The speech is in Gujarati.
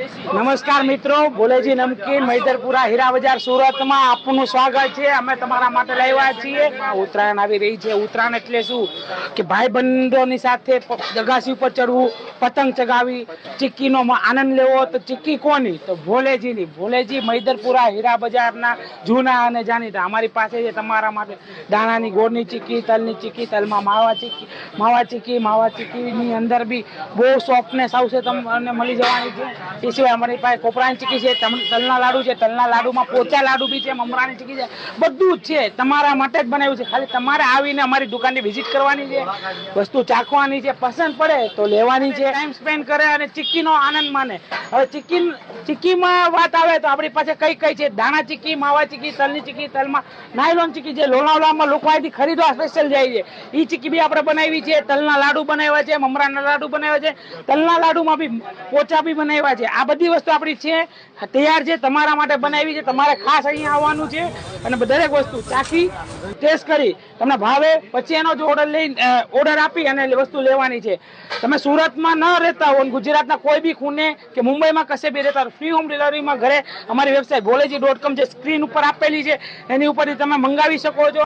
નમસ્કાર મિત્રો, ભોલેજી નમકીન મૈદરપુરા હીરા બજાર સુરતમાં આપનું સ્વાગત છે। અમે તમારા માટે લાવ્યા છીએ। ઉત્તરાયણ આવી રહી છે। ઉત્તરાયણ એટલે શું કે ભાઈબંધોની સાથે દગાસી ઉપર ચડવું, પતંગ ચગાવી, ચીક્કીનો આનંદ લેવો। તો ચીક્કી કોની? તો ભોલેજીની। ભોલેજી મૈદરપુરા હીરા બજારના જૂના અને જાણીતા। અમારી પાસે છે તમારા માટે દાણાની ગોળની ચીક્કી, તલની ચીક્કી, તલમાં માવા ચીક્કીની અંદર બી બહુ સોફ્ટનેસ આવશે તમને મળી જવાની છે। એ સિવાય અમારી પાસે કોપરાની ચીક્કી છે, તલના લાડુ છે, તલના લાડુમાં પોચા લાડુ બી છે, મમરાની ચીક્કી છે, બધું જ છે તમારા માટે જ બનાવ્યું છે। ખાલી તમારે આવીને અમારી દુકાનની વિઝિટ કરવાની છે, વસ્તુ ચાખવાની છે, પસંદ પડે તો લેવાની છે, ટાઈમ સ્પેન્ડ કરે અને ચીક્કીનો આનંદ માને। હવે ચીક્કીમાં વાત આવે તો આપણી પાસે કઈ કઈ છે? દાણા ચીક્કી, માવા ચીક્કી, તલની ચીક્કી, તલમાં નાયલોન ચીક્કી જે લોનાવલામાં લોકો અહીંથી ખરીદવા સ્પેશિયલ જાય છે, એ ચીક્કી બી આપણે બનાવી છે। તલના લાડુ બનાવ્યા છે, મમરાના લાડુ બનાવ્યા છે, તલના લાડુમાં બી પોચા બી બનાવ્યા છે। આ બધી વસ્તુ આપણી છે, તૈયાર છે, તમારા માટે બનાવી છે। તમારે ખાસ અહીંયા આવવાનું છે અને દરેક વસ્તુ ચાખી ટેસ્ટ કરી તમને ભાવે પછી એનો જ ઓર્ડર આપી અને વસ્તુ લેવાની છે। તમે સુરતમાં ન રહેતા હો, ગુજરાતના કોઈ બી ખૂણે કે મુંબઈમાં કશે બી રહેતા, ફ્રી હોમ ડિલિવરીમાં ઘરે અમારી વેબસાઇટ ભોલેજી.com જે સ્ક્રીન ઉપર આપેલી છે એની ઉપરથી તમે મંગાવી શકો છો।